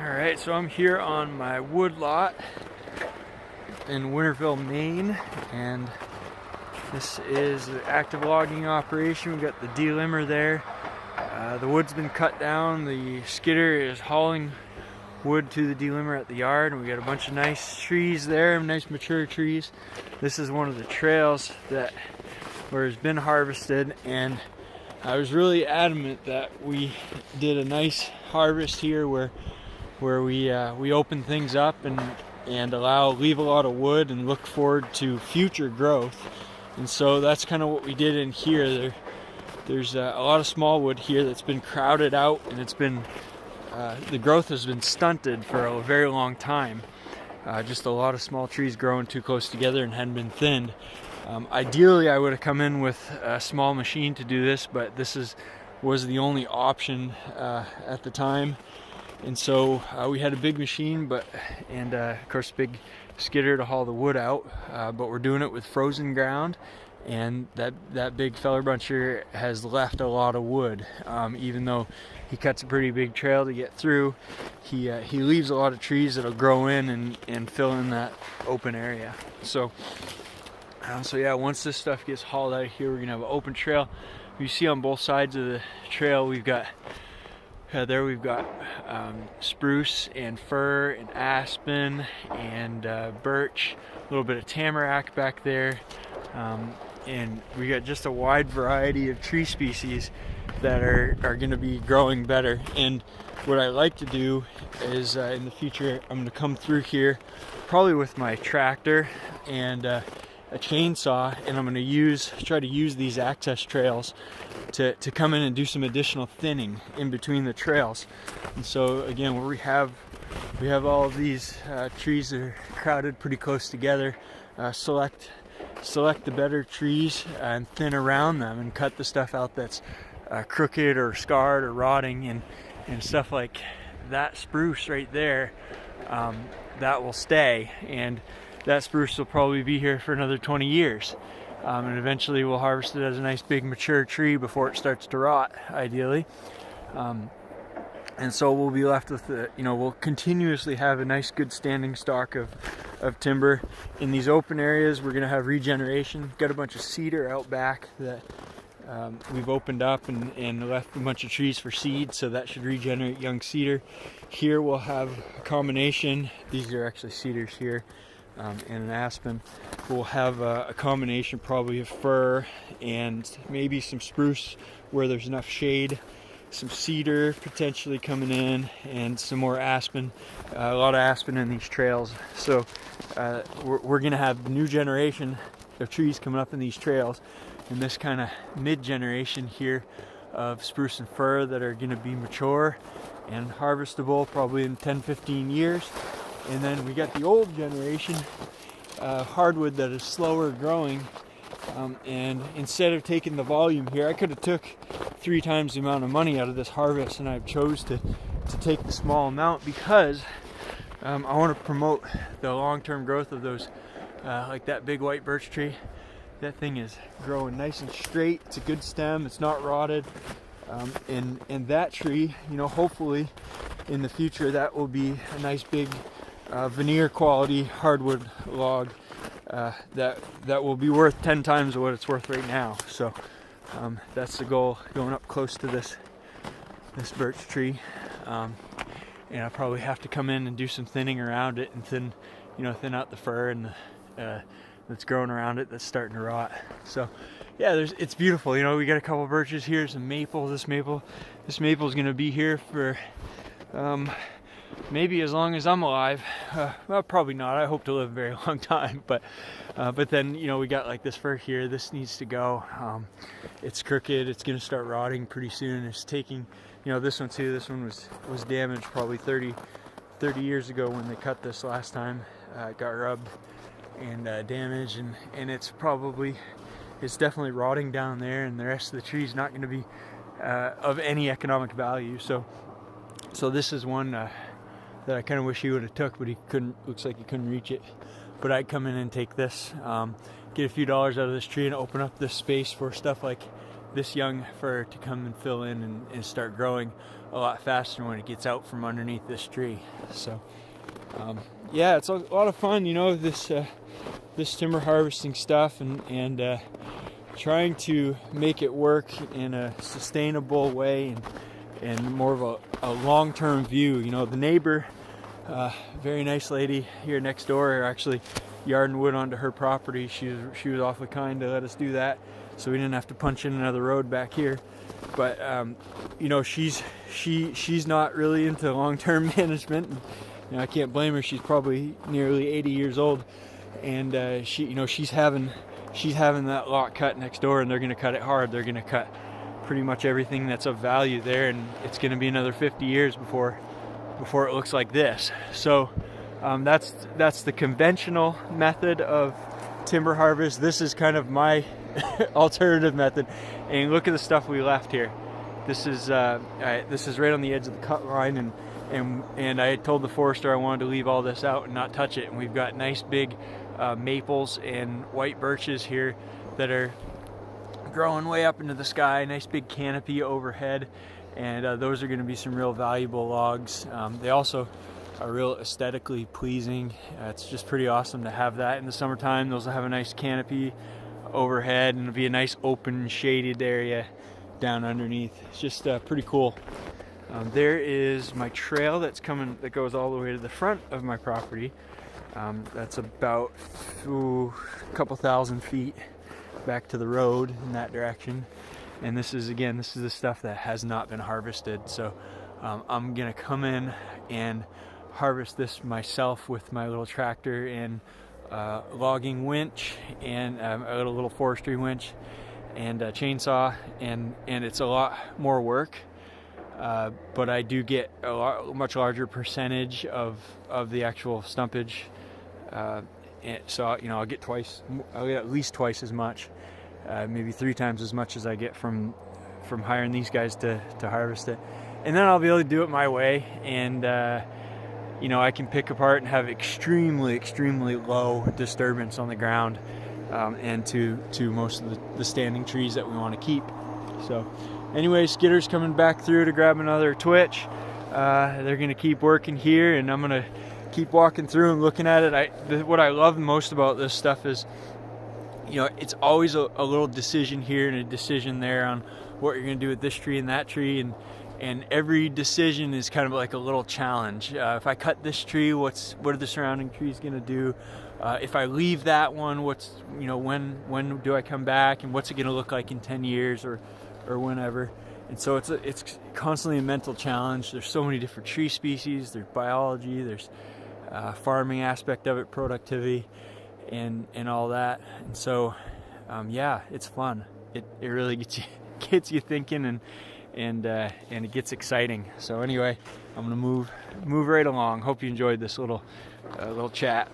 Alright, so I'm here on my wood lot in Winterville, Maine, and this is the active logging operation. We've got the delimber there. The wood's been cut down. The skidder is hauling wood to the delimber at the yard, and we got a bunch of nice trees there, nice mature trees. This is one of the trails where it's been harvested, and I was really adamant that we did a nice harvest here where we open things up and leave a lot of wood and look forward to future growth. And so that's kind of what we did in here. There's a lot of small wood here that's been crowded out, and it's been the growth has been stunted for a very long time. Just a lot of small trees growing too close together and hadn't been thinned. Ideally, I would have come in with a small machine to do this, but this was the only option at the time. And so we had a big machine, and of course big skidder to haul the wood out, but we're doing it with frozen ground, and that big feller buncher has left a lot of wood. Even though he cuts a pretty big trail to get through, he leaves a lot of trees that'll grow in and fill in that open area. So yeah, once this stuff gets hauled out of here, we're gonna have an open trail. You see on both sides of the trail, we've got spruce and fir and aspen and birch, a little bit of tamarack back there, and we got just a wide variety of tree species that are going to be growing better. And what I like to do is in the future, I'm going to come through here probably with my tractor and a chainsaw, and I'm going to try to use these access trails to come in and do some additional thinning in between the trails. And so again, where we have all of these trees that are crowded pretty close together, select the better trees and thin around them, and cut the stuff out that's crooked or scarred or rotting, and stuff like that spruce right there, that will stay, and that spruce will probably be here for another 20 years. And eventually we'll harvest it as a nice big mature tree before it starts to rot, ideally. And so we'll be left with we'll continuously have a nice good standing stock of timber. In these open areas, we're gonna have regeneration. Got a bunch of cedar out back that we've opened up and left a bunch of trees for seed, so that should regenerate young cedar. Here we'll have a combination. These are actually cedars here. And an aspen. We'll have a combination probably of fir and maybe some spruce where there's enough shade, some cedar potentially coming in, and some more aspen. A lot of aspen in these trails. So we're going to have new generation of trees coming up in these trails, and this kind of mid-generation here of spruce and fir that are going to be mature and harvestable probably in 10-15 years. And then we got the old generation hardwood that is slower growing, and instead of taking the volume here, I could have took 3 times the amount of money out of this harvest, and I chose to take the small amount because I want to promote the long-term growth of those, like that big white birch tree. That thing is growing nice and straight. It's a good stem. It's not rotted. And that tree, hopefully in the future, that will be a nice big veneer quality hardwood log that will be worth 10 times what it's worth right now. So that's the goal, going up close to this birch tree. And I'll probably have to come in and do some thinning around it and thin out the fir and that's growing around it that's starting to rot. So yeah, it's beautiful. We got a couple birches here, some maple. This maple is going to be here for maybe as long as I'm alive. Well, probably not. I hope to live a very long time. But then we got like this fir here. This needs to go. It's crooked. It's going to start rotting pretty soon. It's taking, this one too. This one was damaged probably 30 years ago when they cut this last time. It got rubbed and damaged, and it's definitely rotting down there, and the rest of the tree's not going to be of any economic value. So this is one that I kind of wish he would have took, but he couldn't. Looks like he couldn't reach it. But I'd come in and take this, get a few dollars out of this tree, and open up this space for stuff like this young fir to come and fill in and start growing a lot faster when it gets out from underneath this tree. So yeah, it's a lot of fun, you know, this timber harvesting stuff, and trying to make it work in a sustainable way and more of a long-term view. You know, the neighbor, very nice lady here next door, actually yarding wood onto her property. She was awfully kind to let us do that, so we didn't have to punch in another road back here. But you know, she's not really into long-term management. And, you know, I can't blame her. She's probably nearly 80 years old, and she's having that lot cut next door, and they're going to cut it hard. They're going to cut pretty much everything that's of value there, and it's going to be another 50 years before it looks like this. So that's the conventional method of timber harvest. This is kind of my alternative method. And look at the stuff we left here. This is right on the edge of the cut line, and I had told the forester I wanted to leave all this out and not touch it. And we've got nice big maples and white birches here that are growing way up into the sky, nice big canopy overhead, and those are going to be some real valuable logs. They also are real aesthetically pleasing. It's just pretty awesome to have that in the summertime. Those will have a nice canopy overhead, and it'll be a nice open shaded area down underneath. It's just pretty cool. There is my trail that goes all the way to the front of my property. That's about a couple thousand feet back to the road in that direction, and this is the stuff that has not been harvested. So I'm gonna come in and harvest this myself with my little tractor and logging winch and a little forestry winch and a chainsaw, and it's a lot more work, but I do get much larger percentage of the actual stumpage. So you know, I'll get at least twice as much, maybe 3 times as much as I get from hiring these guys to harvest it. And then I'll be able to do it my way, and you know, I can pick apart and have extremely low disturbance on the ground, and to most of the standing trees that we want to keep. So anyway, Skitter's coming back through to grab another twitch. They're gonna keep working here, and I'm gonna keep walking through and looking at it. What I love most about this stuff is, you know, it's always a little decision here and a decision there on what you're going to do with this tree and that tree, and every decision is kind of like a little challenge. If I cut this tree, what are the surrounding trees going to do? If I leave that one, when do I come back, and what's it going to look like in 10 years or whenever? And so it's constantly a mental challenge. There's so many different tree species. There's biology. There's farming aspect of it, productivity, and all that. And so yeah, it's fun. It really gets you thinking, and it gets exciting. So anyway, I'm gonna move right along. Hope you enjoyed this little chat.